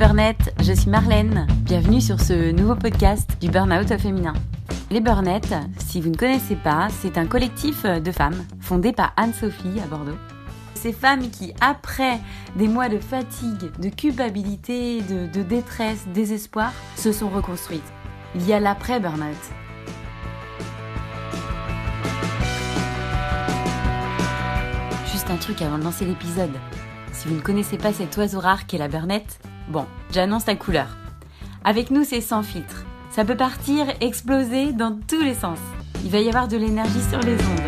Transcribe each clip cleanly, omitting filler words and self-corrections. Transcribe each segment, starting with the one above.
Burnettes, je suis Marlène. Bienvenue sur ce nouveau podcast du Burnout au féminin. Les Burnettes, si vous ne connaissez pas, c'est un collectif de femmes fondé par Anne-Sophie à Bordeaux. Ces femmes qui, après des mois de fatigue, de culpabilité, de détresse, désespoir, se sont reconstruites. Il y a l'après-burnout. Juste un truc avant de lancer l'épisode. Si vous ne connaissez pas cet oiseau rare qu'est la burnette, bon, j'annonce la couleur. Avec nous, c'est sans filtre. Ça peut partir, exploser dans tous les sens. Il va y avoir de l'énergie sur les ondes.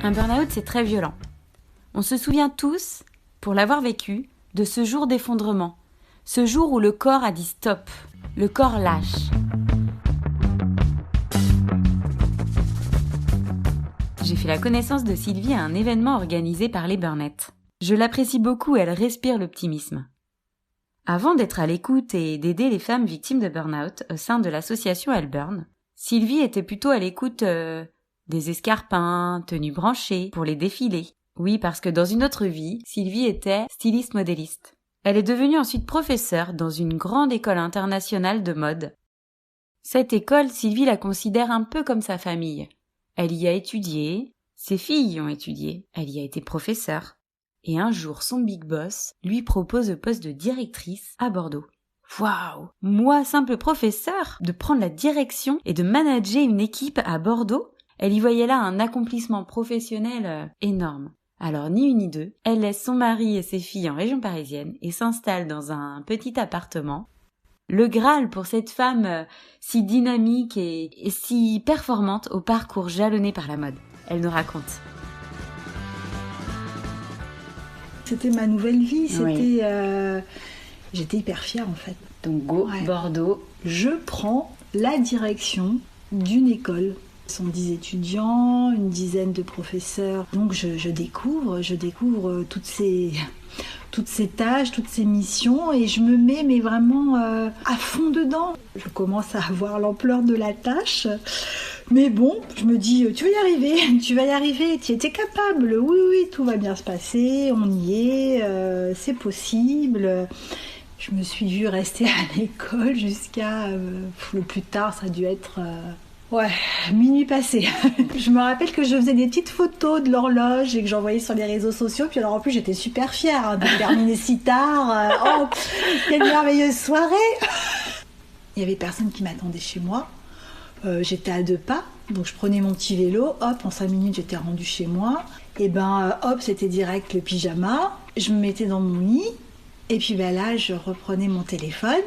Un burn-out, c'est très violent. On se souvient tous, pour l'avoir vécu, de ce jour d'effondrement. Ce jour où le corps a dit stop. Le corps lâche. J'ai fait la connaissance de Sylvie à un événement organisé par les Burnettes. Je l'apprécie beaucoup, elle respire l'optimisme. Avant d'être à l'écoute et d'aider les femmes victimes de burn-out au sein de l'association Elle Burn, Sylvie était plutôt à l'écoute des escarpins, tenues branchées pour les défilés. Oui, parce que dans une autre vie, Sylvie était styliste modéliste. Elle est devenue ensuite professeure dans une grande école internationale de mode. Cette école, Sylvie la considère un peu comme sa famille. Elle y a étudié, ses filles y ont étudié, elle y a été professeure. Et un jour, son big boss lui propose le poste de directrice à Bordeaux. Waouh! Moi, simple professeur, de prendre la direction et de manager une équipe à Bordeaux, elle y voyait là un accomplissement professionnel énorme. Alors, ni une ni deux, elle laisse son mari et ses filles en région parisienne et s'installe dans un petit appartement. Le Graal pour cette femme si dynamique et si performante au parcours jalonné par la mode. Elle nous raconte. C'était ma nouvelle vie, Oui. J'étais hyper fière en fait. Donc go, Ouais. Bordeaux. Je prends la direction d'une école. Ce sont 10 étudiants, une dizaine de professeurs. Donc je découvre toutes ces tâches, toutes ces missions et je me mets mais vraiment à fond dedans. Je commence à avoir l'ampleur de la tâche. Mais bon, je me dis, tu vas y arriver, tu étais capable, oui, tout va bien se passer, on y est, c'est possible. Je me suis vue rester à l'école jusqu'à, le plus tard, ça a dû être, minuit passé. Je me rappelle que je faisais des petites photos de l'horloge et que j'envoyais sur les réseaux sociaux, puis alors en plus j'étais super fière de terminer si tard. Quelle merveilleuse soirée! Il y avait personne qui m'attendait chez moi. J'étais à 2 pas, donc je prenais mon petit vélo, hop, en 5 minutes j'étais rendue chez moi, et hop, c'était direct le pyjama, je me mettais dans mon lit, et puis là je reprenais mon téléphone,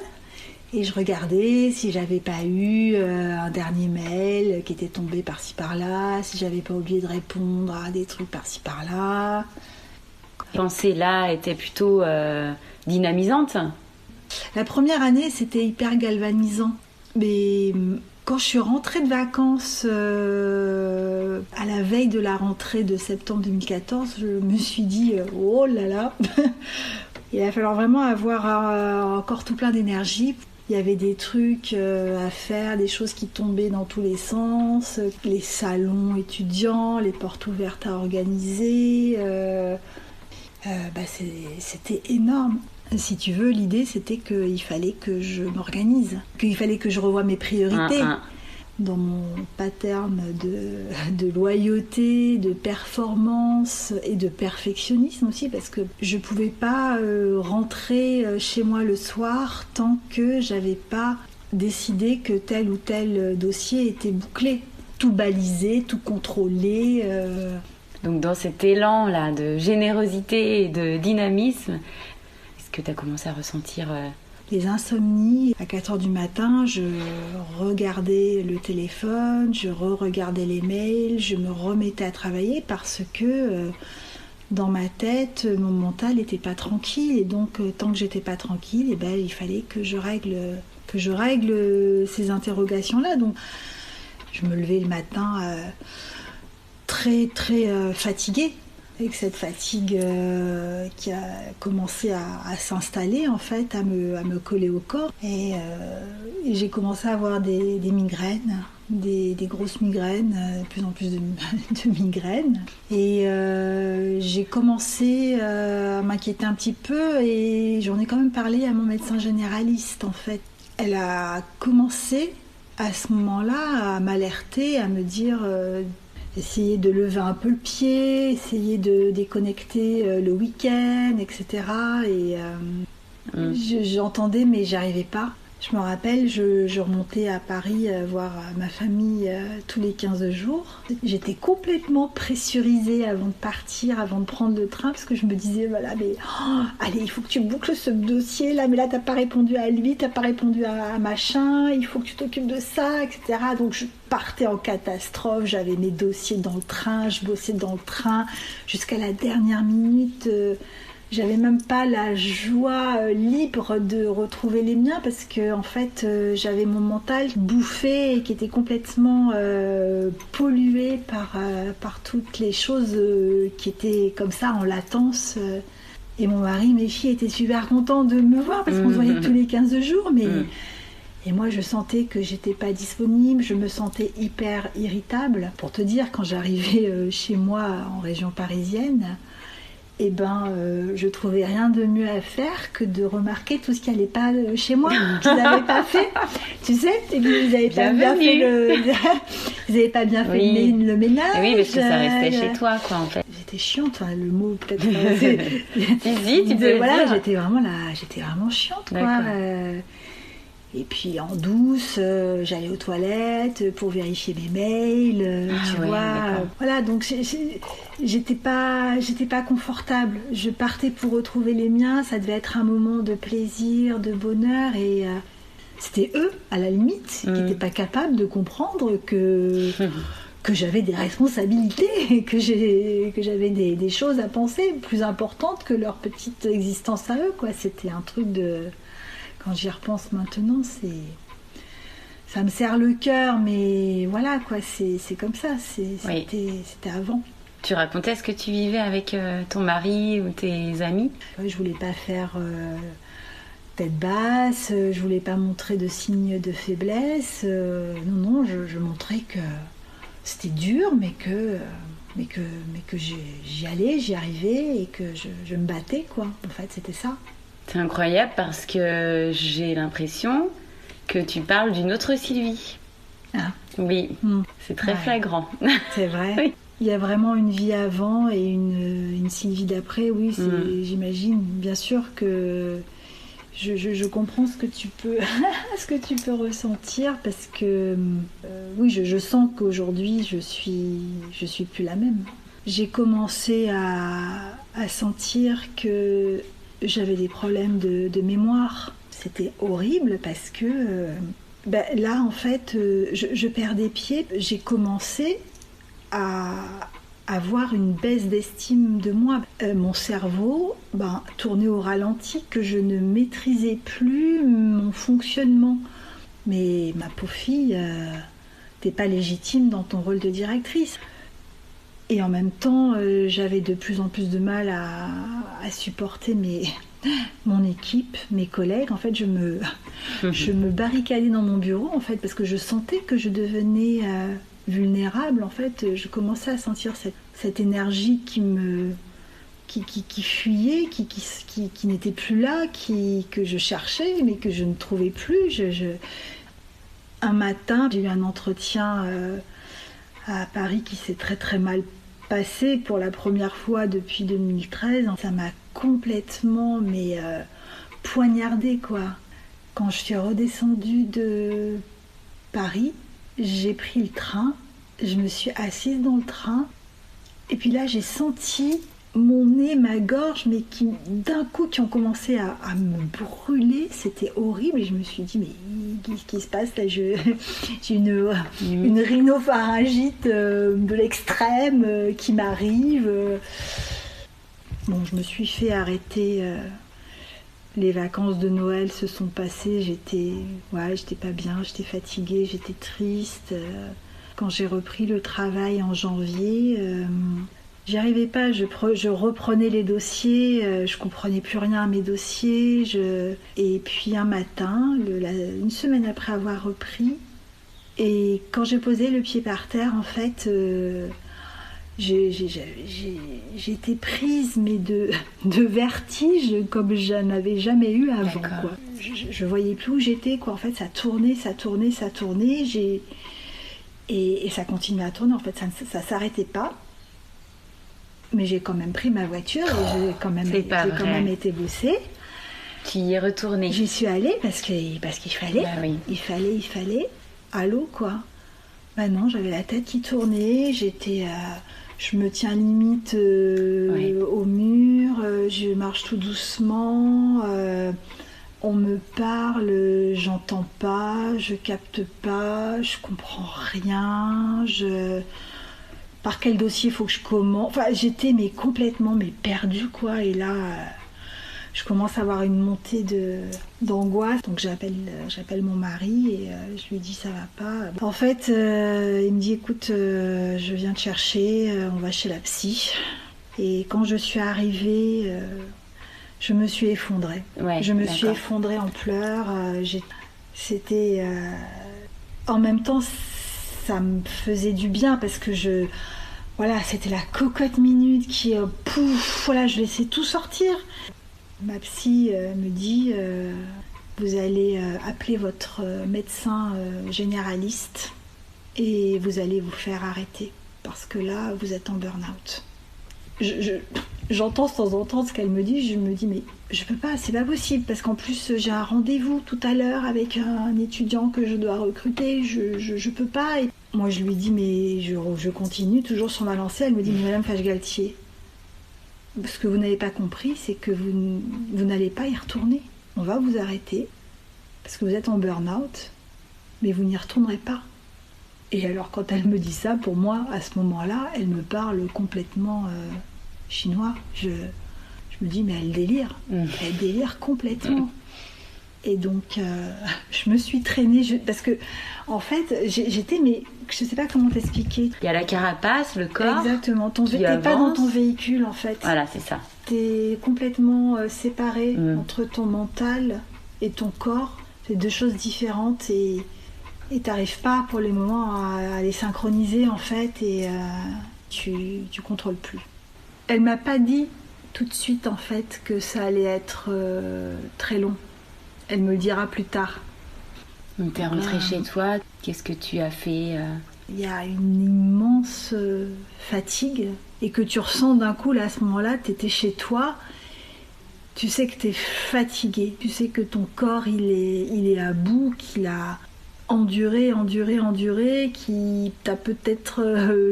et je regardais si j'avais pas eu un dernier mail qui était tombé par-ci par-là, si j'avais pas oublié de répondre à des trucs par-ci par-là. Pensée là était plutôt dynamisante. La première année c'était hyper galvanisant, mais quand je suis rentrée de vacances à la veille de la rentrée de septembre 2014, je me suis dit oh là là, il va falloir vraiment avoir encore tout plein d'énergie. Il y avait des trucs à faire, des choses qui tombaient dans tous les sens, les salons étudiants, les portes ouvertes à organiser. C'était énorme. Si tu veux, l'idée c'était qu'il fallait que je m'organise, qu'il fallait que je revoie mes priorités. Dans mon pattern de loyauté, de performance et de perfectionnisme aussi, parce que je ne pouvais pas rentrer chez moi le soir tant que j'avais pas décidé que tel ou tel dossier était bouclé, tout balisé, tout contrôlé. Donc dans cet élan là de générosité et de dynamisme, est-ce que tu as commencé à ressentir les insomnies? À 4h du matin, je regardais le téléphone, je re-regardais les mails, je me remettais à travailler parce que dans ma tête, mon mental n'était pas tranquille. Et donc, tant que j'étais pas tranquille, il fallait que je règle ces interrogations-là. Donc, je me levais le matin très, très fatiguée. avec cette fatigue qui a commencé à s'installer en fait, à me coller au corps. Et j'ai commencé à avoir des migraines, des grosses migraines, de plus en plus de migraines. Et j'ai commencé à m'inquiéter un petit peu et j'en ai quand même parlé à mon médecin généraliste en fait. Elle a commencé à ce moment-là à m'alerter, à me dire... essayer de lever un peu le pied, essayer de déconnecter le week-end, etc. Et j'entendais, mais j'arrivais pas. Je me rappelle, je remontais à Paris voir ma famille tous les 15 jours. J'étais complètement pressurisée avant de partir, avant de prendre le train, parce que je me disais, voilà, mais allez, il faut que tu boucles ce dossier là, mais là, t'as pas répondu à lui, t'as pas répondu à machin, il faut que tu t'occupes de ça, etc. Donc je partais en catastrophe, j'avais mes dossiers dans le train, je bossais dans le train jusqu'à la dernière minute. J'avais même pas la joie libre de retrouver les miens parce que en fait j'avais mon mental bouffé et qui était complètement pollué par toutes les choses qui étaient comme ça en latence. Et mon mari, mes filles étaient super contents de me voir parce qu'on se voyait tous les 15 jours, mais et moi je sentais que j'étais pas disponible, je me sentais hyper irritable. Pour te dire, quand j'arrivais chez moi en région parisienne, eh ben, je trouvais rien de mieux à faire que de remarquer tout ce qui allait pas chez moi, qu'ils n'avaient pas fait, tu sais, et puis ils n'avaient pas bien fait le ménage. Et oui, parce que ça restait chez toi, quoi, en fait. J'étais chiante, enfin, le mot peut-être. tu peux voilà, dire. j'étais vraiment chiante, quoi. Et puis en douce, j'allais aux toilettes pour vérifier mes mails, tu vois. Voilà, donc j'étais pas confortable. Je partais pour retrouver les miens, ça devait être un moment de plaisir, de bonheur et c'était eux, à la limite, qui n'étaient pas capables de comprendre que j'avais des responsabilités, que j'avais des choses à penser plus importantes que leur petite existence à eux, quoi. C'était un truc de... Quand j'y repense maintenant, ça me serre le cœur, mais voilà, quoi, c'est comme ça, c'était avant. Tu racontais ce que tu vivais avec ton mari ou tes amis ? Je voulais pas faire tête basse, je voulais pas montrer de signes de faiblesse. Non, je montrais que c'était dur, mais que j'y allais, j'y arrivais et que je me battais, quoi. En fait, c'était ça. C'est incroyable parce que j'ai l'impression que tu parles d'une autre Sylvie. Ah. Oui, c'est très flagrant. C'est vrai. Oui. Il y a vraiment une vie avant et une Sylvie d'après, oui, j'imagine. Bien sûr que je comprends ce que tu peux, ce que tu peux ressentir parce que oui, je sens qu'aujourd'hui je suis plus la même. J'ai commencé à sentir que j'avais des problèmes de mémoire. C'était horrible parce que là, en fait, je perdais pied. J'ai commencé à avoir une baisse d'estime de moi. Mon cerveau tournait au ralenti, que je ne maîtrisais plus mon fonctionnement. Mais ma pauvre fille, t'es pas légitime dans ton rôle de directrice. Et en même temps, j'avais de plus en plus de mal à supporter mon équipe, mes collègues. En fait, je me barricadais dans mon bureau, en fait, parce que je sentais que je devenais vulnérable. En fait, je commençais à sentir cette énergie qui fuyait, qui n'était plus là, que je cherchais, mais que je ne trouvais plus. Un matin, j'ai eu un entretien à Paris qui s'est très très mal passé pour la première fois depuis 2013. Ça m'a complètement poignardée, quoi. Quand je suis redescendue de Paris, j'ai pris le train, je me suis assise dans le train et puis là j'ai senti mon nez, ma gorge, mais qui d'un coup qui ont commencé à me brûler. C'était horrible et je me suis dit mais qu'est-ce qui se passe là? J'ai une rhinopharyngite de l'extrême qui m'arrive. Bon, je me suis fait arrêter. Les vacances de Noël se sont passées. J'étais pas bien, j'étais fatiguée, j'étais triste. Quand j'ai repris le travail en janvier, J'y arrivais pas, je reprenais les dossiers, je comprenais plus rien à mes dossiers. Et puis un matin, une semaine après avoir repris, et quand j'ai posé le pied par terre, en fait, j'ai été prise mais de vertige comme je n'avais jamais eu avant, quoi. Je voyais plus où j'étais, quoi. En fait, ça tournait, et ça continuait à tourner. En fait, ça s'arrêtait pas. Mais j'ai quand même pris ma voiture et j'ai quand même été bosser. Tu y es retournée? J'y suis allée parce qu'il fallait. Bah oui. Il fallait. Allô, quoi. Bah non, j'avais la tête qui tournait. Je me tiens limite au mur. Je marche tout doucement. On me parle, j'entends pas, je capte pas, je comprends rien. Par quel dossier il faut que je commence? Enfin, j'étais complètement perdue, quoi. Et là, je commence à avoir une montée d'angoisse. Donc j'appelle mon mari et je lui dis ça va pas. En fait, il me dit écoute, je viens te chercher, on va chez la psy. Et quand je suis arrivée, je me suis effondrée. Ouais, je me suis effondrée en pleurs. C'était en même temps, ça me faisait du bien parce que c'était la cocotte minute qui je laissais tout sortir. Ma psy me dit vous allez appeler votre médecin généraliste et vous allez vous faire arrêter parce que là vous êtes en burn-out. J'entends de temps en temps ce qu'elle me dit, je me dis mais je peux pas, c'est pas possible parce qu'en plus j'ai un rendez-vous tout à l'heure avec un étudiant que je dois recruter, je peux pas. Et moi je lui dis mais je continue toujours sur ma lancée. Elle me dit mais Madame Fage-Galtier, ce que vous n'avez pas compris c'est que vous n'allez pas y retourner. On va vous arrêter parce que vous êtes en burn-out, mais vous n'y retournerez pas. Et alors quand elle me dit ça, pour moi à ce moment-là, elle me parle complètement chinois. Je me dis mais elle délire, elle délire complètement. Et donc je me suis traînée parce que en fait j'étais mais je sais pas comment t'expliquer. Il y a la carapace, le corps. Exactement, t'es pas dans ton véhicule en fait. Voilà, c'est ça. T'es complètement séparé entre ton mental et ton corps. C'est deux choses différentes et t'arrives pas pour les moments à les synchroniser en fait et tu contrôles plus. Elle m'a pas dit tout de suite en fait que ça allait être très long. Elle me le dira plus tard. Donc t'es rentrée chez toi, qu'est-ce que tu as fait Il y a une immense fatigue et que tu ressens d'un coup là à ce moment-là, t'étais chez toi, tu sais que t'es fatigué, tu sais que ton corps il est à bout, qu'il a enduré, qui t'a peut-être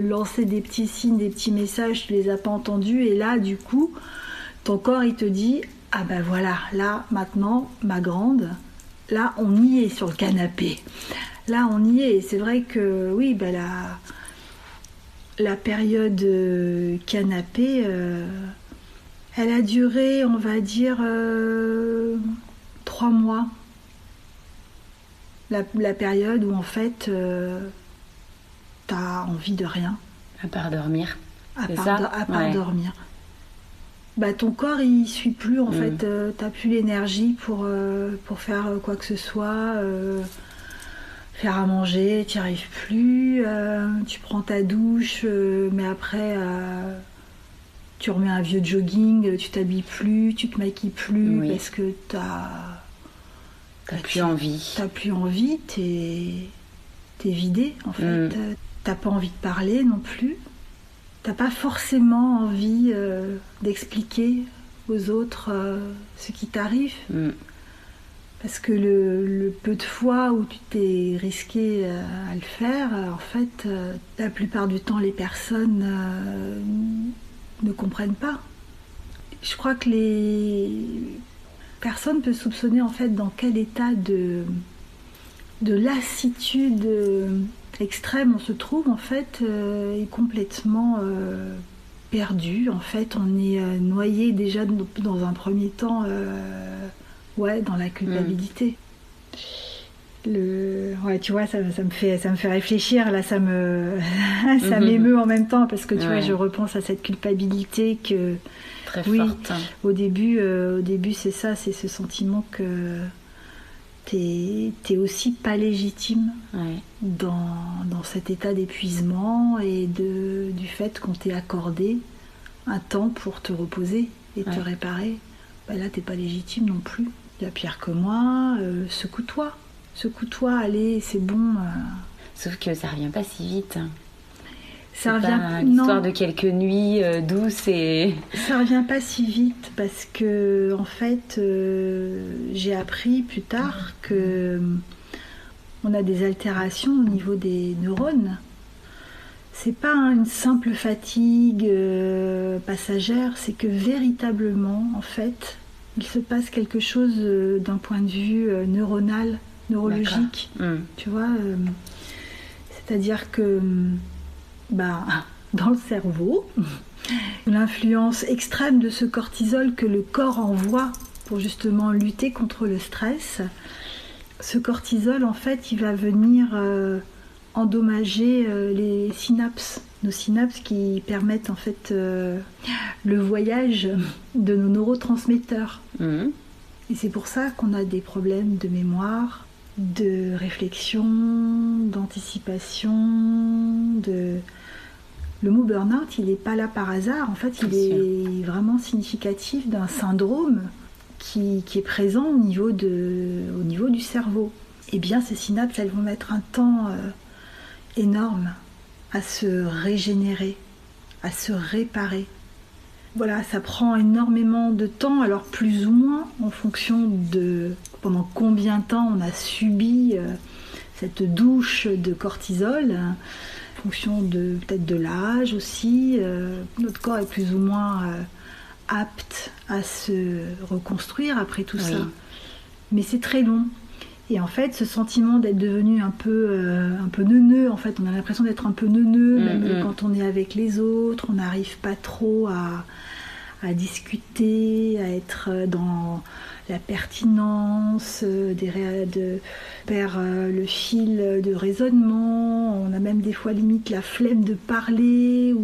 lancé des petits signes, des petits messages, tu les as pas entendus et là du coup ton corps il te dit ah ben voilà, là maintenant ma grande, là on y est sur le canapé, là on y est. C'est vrai que oui ben la période canapé elle a duré on va dire 3 mois. La période où en fait t'as envie de rien. À part dormir. À part dormir. Bah, ton corps il suit plus en fait, t'as plus l'énergie pour faire quoi que ce soit, faire à manger, t'y arrives plus, tu prends ta douche, mais après tu remets un vieux jogging, tu t'habilles plus, tu te maquilles plus parce que t'as plus envie. T'as plus envie, t'es vidé en fait. T'as pas envie de parler non plus. T'as pas forcément envie d'expliquer aux autres ce qui t'arrive. Parce que le peu de fois où tu t'es risqué à le faire, en fait, la plupart du temps, les personnes ne comprennent pas. Je crois que les personnes peuvent soupçonner en fait dans quel état de lassitude extrême on se trouve en fait est complètement perdu. En fait, on est noyé déjà dans un premier temps dans la culpabilité. Ouais, tu vois, ça me fait réfléchir. Là, ça m'émeut en même temps parce que tu vois, je repense à cette culpabilité que très forte. Au début, c'est ça, c'est ce sentiment que t'es aussi pas légitime dans cet état d'épuisement et du fait qu'on t'ait accordé un temps pour te reposer et te réparer. Bah là, t'es pas légitime non plus. Il y a pire que moi. Secoue-toi, allez, c'est bon. Sauf que ça revient pas si vite. Ça revient pas l'histoire de quelques nuits douces et... Ça revient pas si vite parce que, en fait, j'ai appris plus tard que on a des altérations au niveau des neurones. C'est pas une simple fatigue passagère, c'est que véritablement, en fait, il se passe quelque chose d'un point de vue neuronal, neurologique. Tu vois, c'est-à-dire que dans le cerveau, l'influence extrême de ce cortisol que le corps envoie pour justement lutter contre le stress, ce cortisol, en fait, il va venir endommager les synapses, nos synapses qui permettent en fait le voyage de nos neurotransmetteurs. Et c'est pour ça qu'on a des problèmes de mémoire, de réflexion, d'anticipation, Le mot burn-out, il n'est pas là par hasard. En fait, il est vraiment significatif d'un syndrome qui est présent au niveau du cerveau. Eh bien, ces synapses, elles vont mettre un temps énorme à se régénérer, à se réparer. Voilà, ça prend énormément de temps, alors plus ou moins en fonction de pendant combien de temps on a subi cette douche de cortisol, en fonction peut-être de l'âge aussi. Notre corps est plus ou moins apte à se reconstruire après tout ça. Mais c'est très long. Et en fait, ce sentiment d'être devenu un peu neuneux, en fait, on a l'impression d'être un peu neuneux, même quand on est avec les autres, on n'arrive pas trop à discuter, à être dans la pertinence, perd le fil de raisonnement, on a même des fois limite la flemme de parler,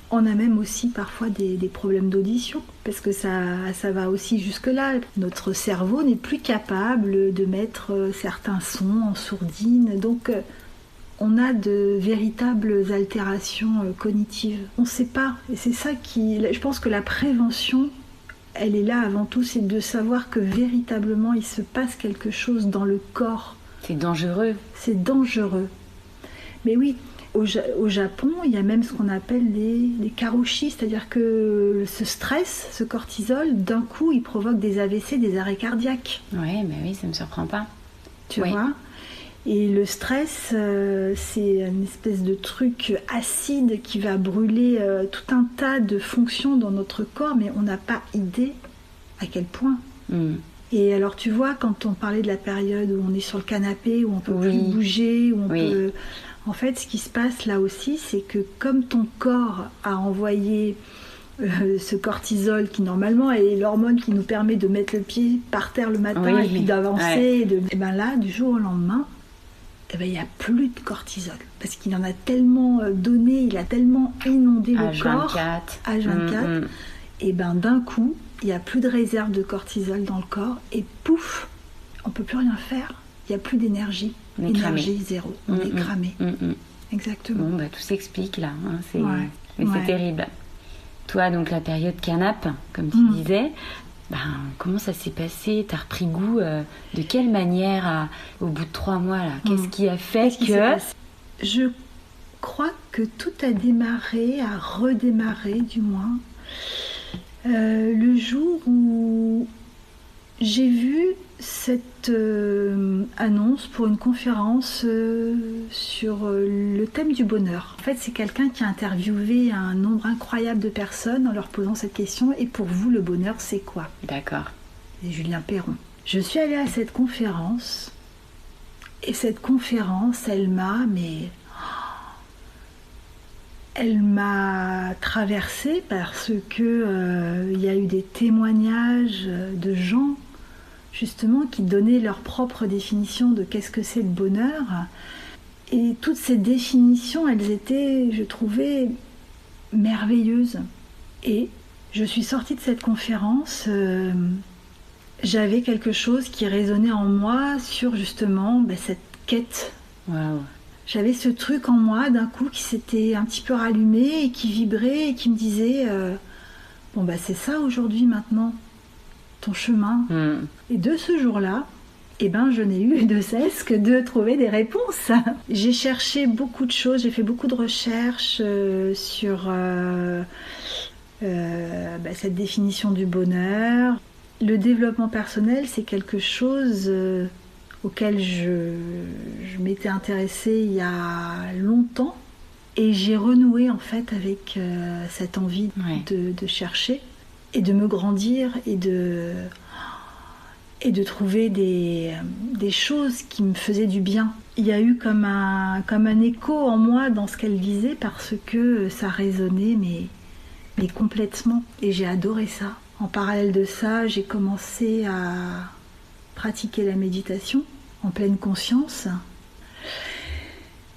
on a même aussi parfois des problèmes d'audition, parce que ça va aussi jusque-là. Notre cerveau n'est plus capable de mettre certains sons en sourdine, donc on a de véritables altérations cognitives. On ne sait pas, et c'est ça je pense que la prévention, elle est là avant tout, c'est de savoir que véritablement il se passe quelque chose dans le corps. C'est dangereux. C'est dangereux. Mais oui, au Japon, il y a même ce qu'on appelle les karoshi, c'est-à-dire que ce stress, ce cortisol, d'un coup, il provoque des AVC, des arrêts cardiaques. Ouais, mais oui, ça ne me surprend pas. Tu vois ? Et le stress, c'est une espèce de truc acide qui va brûler tout un tas de fonctions dans notre corps, mais on n'a pas idée à quel point. Et alors tu vois, quand on parlait de la période où on est sur le canapé, où on peut plus bouger, où on peut... En fait, ce qui se passe là aussi, c'est que comme ton corps a envoyé ce cortisol qui normalement est l'hormone qui nous permet de mettre le pied par terre le matin et puis d'avancer, et bien là, du jour au lendemain, il n'y a plus de cortisol parce qu'il en a tellement donné, il a tellement inondé le corps H24 et ben d'un coup il n'y a plus de réserve de cortisol dans le corps et pouf, on ne peut plus rien faire, il n'y a plus d'énergie, énergie zéro, on est cramé. Exactement. Bon, tout s'explique là, hein. C'est terrible. Toi, donc la période canap, comme tu disais, comment ça s'est passé? T'as repris goût de quelle manière au bout de 3 mois là? Qu'est-ce qui a fait que... Je crois que tout a redémarré du moins, le jour où j'ai vu cette annonce pour une conférence sur le thème du bonheur. En fait, c'est quelqu'un qui a interviewé un nombre incroyable de personnes en leur posant cette question. Et pour vous, le bonheur, c'est quoi? D'accord. C'est Julien Perron. Je suis allée à cette conférence. Et cette conférence, elle m'a traversée parce que il y a eu des témoignages de gens justement, qui donnaient leur propre définition de qu'est-ce que c'est le bonheur. Et toutes ces définitions, elles étaient, je trouvais, merveilleuses. Et je suis sortie de cette conférence, j'avais quelque chose qui résonnait en moi sur justement cette quête. Waouh. J'avais ce truc en moi d'un coup qui s'était un petit peu rallumé et qui vibrait et qui me disait c'est ça aujourd'hui maintenant, ton chemin. Et de ce jour-là, je n'ai eu de cesse que de trouver des réponses. J'ai cherché beaucoup de choses, j'ai fait beaucoup de recherches sur cette définition du bonheur. Le développement personnel, c'est quelque chose auquel je m'étais intéressée il y a longtemps et j'ai renoué en fait avec cette envie de chercher et de me grandir et de trouver des choses qui me faisaient du bien. Il y a eu comme un écho en moi dans ce qu'elle disait parce que ça résonnait mais complètement et j'ai adoré ça. En parallèle de ça, j'ai commencé à pratiquer la méditation en pleine conscience.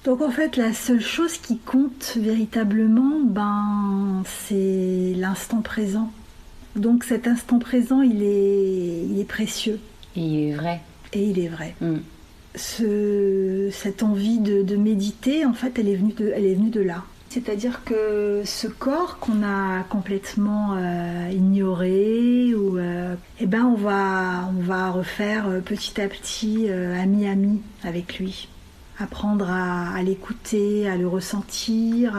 Donc en fait, la seule chose qui compte véritablement, c'est l'instant présent. Donc cet instant présent, il est précieux. Et il est vrai. Et il est vrai. Cette envie de méditer, en fait, elle est venue de là. C'est-à-dire que ce corps qu'on a complètement ignoré, on va refaire petit à petit ami avec lui. Apprendre à l'écouter, à le ressentir.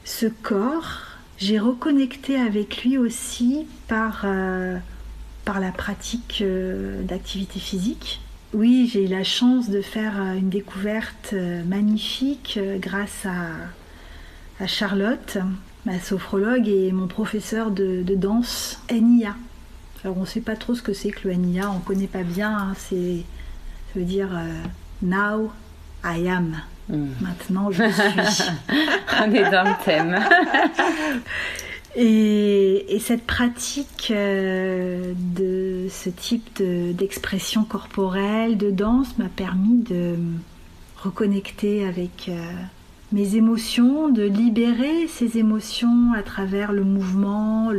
Ce corps, j'ai reconnecté avec lui aussi par la pratique d'activité physique. Oui, j'ai eu la chance de faire une découverte magnifique grâce à Charlotte, ma sophrologue et mon professeur de danse, NIA. Alors on ne sait pas trop ce que c'est que le NIA, on ne connaît pas bien, ça veut dire Now I am. Maintenant je suis. On est dans le thème. Et cette pratique de ce type d'expression corporelle, de danse, m'a permis de reconnecter avec mes émotions, de libérer ces émotions à travers le mouvement.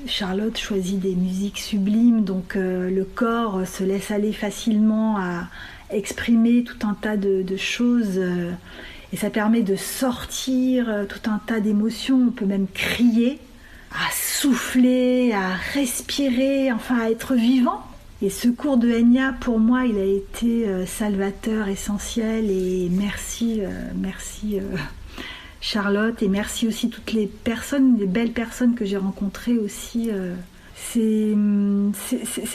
Charlotte choisit des musiques sublimes, donc le corps se laisse aller facilement à exprimer tout un tas de choses. Et ça permet de sortir tout un tas d'émotions. On peut même crier, à souffler, à respirer, enfin à être vivant. Et ce cours de NIA, pour moi, il a été salvateur, essentiel. Et merci Charlotte. Et merci aussi toutes les belles personnes que j'ai rencontrées aussi. C'est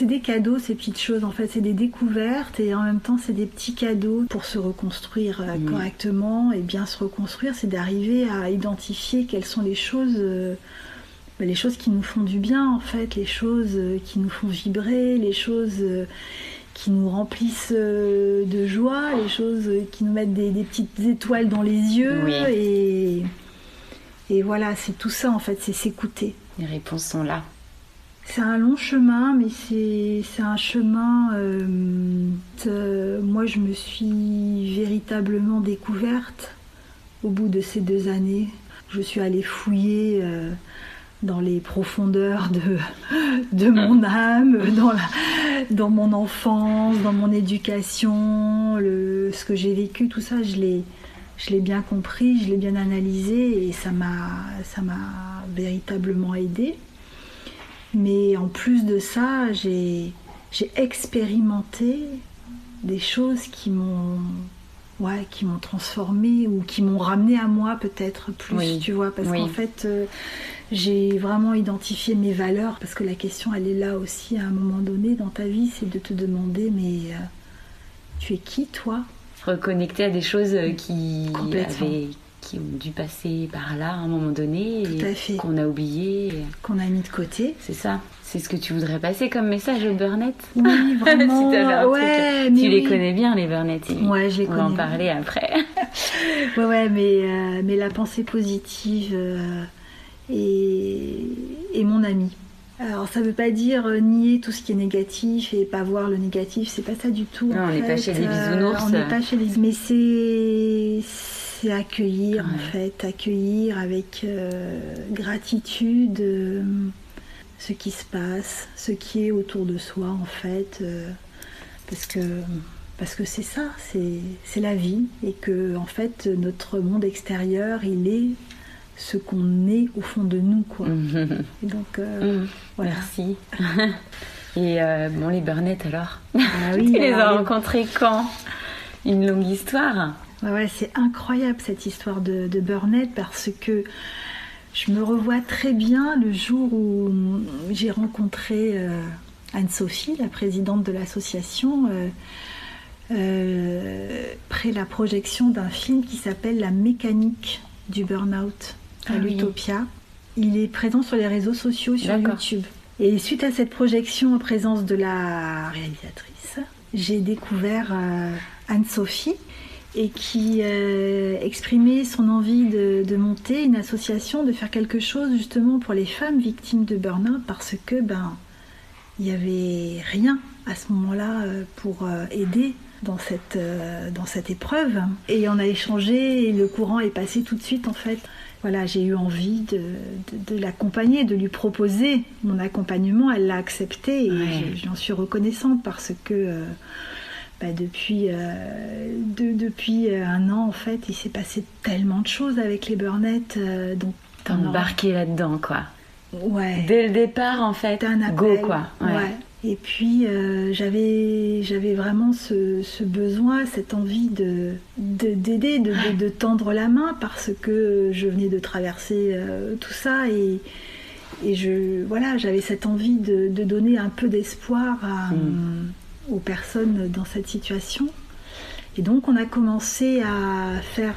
des cadeaux, ces petites choses, en fait, c'est des découvertes et en même temps c'est des petits cadeaux pour se reconstruire correctement et bien se reconstruire, c'est d'arriver à identifier quelles sont les choses qui nous font du bien en fait, les choses qui nous font vibrer, les choses qui nous remplissent de joie, les choses qui nous mettent des petites étoiles dans les yeux et voilà, c'est tout ça en fait, c'est s'écouter. Les réponses sont là. C'est un long chemin, mais c'est un chemin... moi, je me suis véritablement découverte au bout de ces 2 années. Je suis allée fouiller dans les profondeurs de mon âme, dans mon enfance, dans mon éducation, ce que j'ai vécu, tout ça, je l'ai bien compris, je l'ai bien analysé et ça m'a véritablement aidée. Mais en plus de ça, j'ai expérimenté des choses qui m'ont transformée ou qui m'ont ramenée à moi peut-être plus, tu vois, parce qu'en fait, j'ai vraiment identifié mes valeurs, parce que la question, elle est là aussi à un moment donné dans ta vie, c'est de te demander, mais tu es qui, toi ? Reconnecter à des choses qui ont dû passer par là à un moment donné et qu'on a oublié. Qu'on a mis de côté. C'est ça. C'est ce que tu voudrais passer comme message aux Burnett. Oui, vraiment. Si t'avais un truc. Tu les connais bien, les Burnett. Ouais, je les connais. On va en parler après. mais la pensée positive est mon amie. Alors ça veut pas dire nier tout ce qui est négatif et pas voir le négatif, c'est pas ça du tout. Non, on n'est pas chez les bisounours. On n'est pas chez les... Mais c'est accueillir en fait, accueillir avec gratitude ce qui se passe, ce qui est autour de soi en fait, parce que c'est ça, c'est la vie et que en fait notre monde extérieur il est ce qu'on est au fond de nous quoi. Et donc voilà. Merci. Et les Burnett alors, oui, tu les as rencontrés quand? Une longue histoire. Ouais, c'est incroyable cette histoire de Burnett parce que je me revois très bien le jour où j'ai rencontré Anne-Sophie, la présidente de l'association, après la projection d'un film qui s'appelle La mécanique du burn-out à l'Utopia. Il est présent sur les réseaux sociaux, sur YouTube. Et suite à cette projection en présence de la réalisatrice, j'ai découvert Anne-Sophie et qui exprimait son envie de monter une association, de faire quelque chose justement pour les femmes victimes de burn-out parce que il n'y avait rien à ce moment-là pour aider dans cette épreuve. Et on a échangé et le courant est passé tout de suite en fait. Voilà, j'ai eu envie de l'accompagner, de lui proposer mon accompagnement. Elle l'a accepté et j'en suis reconnaissante parce que depuis un an, en fait, il s'est passé tellement de choses avec les Burnett. Donc, t'es embarqué là-dedans, quoi. Ouais. Dès le départ, en fait, un appel, go, quoi. Ouais. Et puis, j'avais vraiment ce besoin, cette envie d'aider, de tendre la main parce que je venais de traverser tout ça et j'avais cette envie de donner un peu d'espoir aux personnes dans cette situation. Et donc on a commencé à faire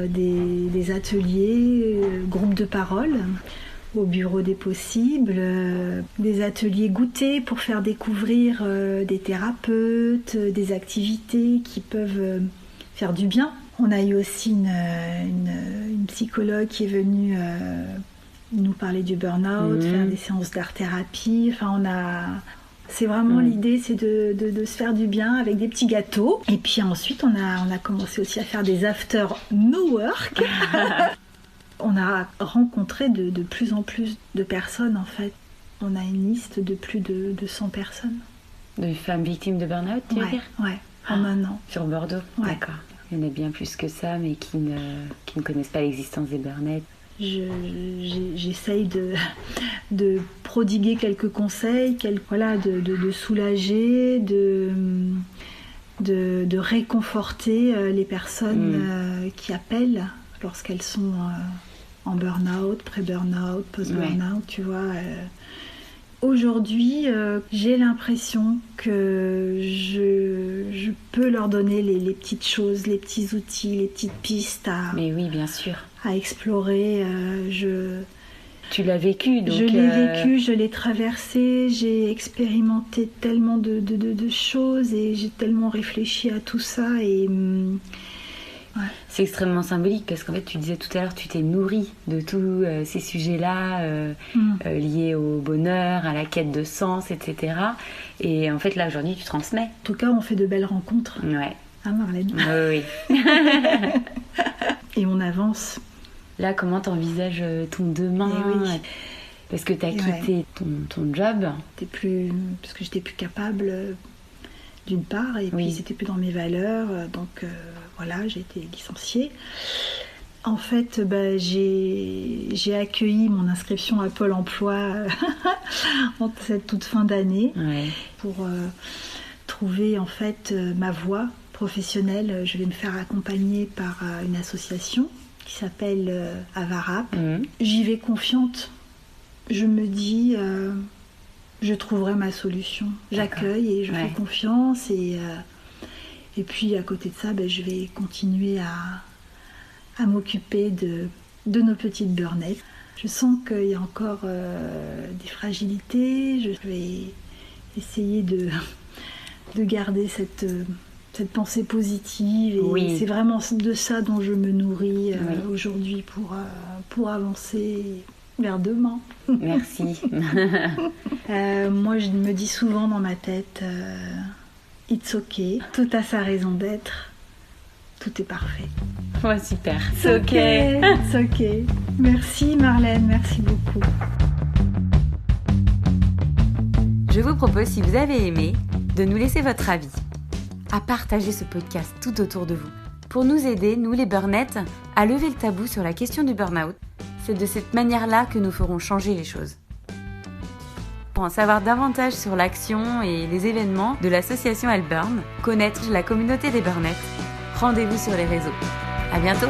des ateliers, groupes de parole au bureau des possibles, des ateliers goûter pour faire découvrir des thérapeutes, des activités qui peuvent faire du bien. On a eu aussi une psychologue qui est venue nous parler du burn-out, faire des séances d'art-thérapie. Enfin, c'est vraiment l'idée, c'est de se faire du bien avec des petits gâteaux. Et puis ensuite, on a commencé aussi à faire des after no work. On a rencontré de plus en plus de personnes en fait. On a une liste de plus de 100 personnes. De femmes victimes de burn-out, tu veux dire? Ouais, en un an. Sur Bordeaux? Ouais. D'accord. Il y en a bien plus que ça, mais qui ne connaissent pas l'existence des Burnett. J'essaye de prodiguer quelques conseils, de soulager, de réconforter les personnes qui appellent lorsqu'elles sont en burn-out, pré-burn-out, post-burn-out, tu vois. Aujourd'hui, j'ai l'impression que je peux leur donner les petites choses, les petits outils, les petites pistes Mais oui, bien sûr. à explorer. Tu l'as vécu, donc... Je l'ai vécu, je l'ai traversé, j'ai expérimenté tellement de choses et j'ai tellement réfléchi à tout ça et... C'est extrêmement symbolique parce qu'en fait, tu disais tout à l'heure, tu t'es nourrie de tous ces sujets-là liés au bonheur, à la quête de sens, etc. Et en fait, là, aujourd'hui, tu transmets. En tout cas, on fait de belles rencontres. Ouais. Hein, Marlène? Oui. Et on avance. Là, comment t'envisages ton demain? Parce que t'as quitté ton job. Parce que j'étais plus capable, d'une part, et puis c'était plus dans mes valeurs, donc... Voilà, j'ai été licenciée. En fait, j'ai accueilli mon inscription à Pôle emploi en cette toute fin d'année pour trouver en fait ma voie professionnelle. Je vais me faire accompagner par une association qui s'appelle Avarap. J'y vais confiante. Je me dis, je trouverai ma solution. J'accueille et je fais confiance et puis à côté de ça, je vais continuer à m'occuper de nos petites Burnett. Je sens qu'il y a encore des fragilités. Je vais essayer de garder cette pensée positive. Et c'est vraiment de ça dont je me nourris aujourd'hui pour avancer vers demain. Merci. Moi, je me dis souvent dans ma tête, it's okay, tout a sa raison d'être, tout est parfait. Ouais, super. C'est ok. C'est ok. Merci Marlène, merci beaucoup. Je vous propose, si vous avez aimé, de nous laisser votre avis, à partager ce podcast tout autour de vous, pour nous aider, nous les burnettes, à lever le tabou sur la question du burn-out. C'est de cette manière-là que nous ferons changer les choses. Pour en savoir davantage sur l'action et les événements de l'association Helburn, connaître la communauté des burnettes, rendez-vous sur les réseaux. À bientôt!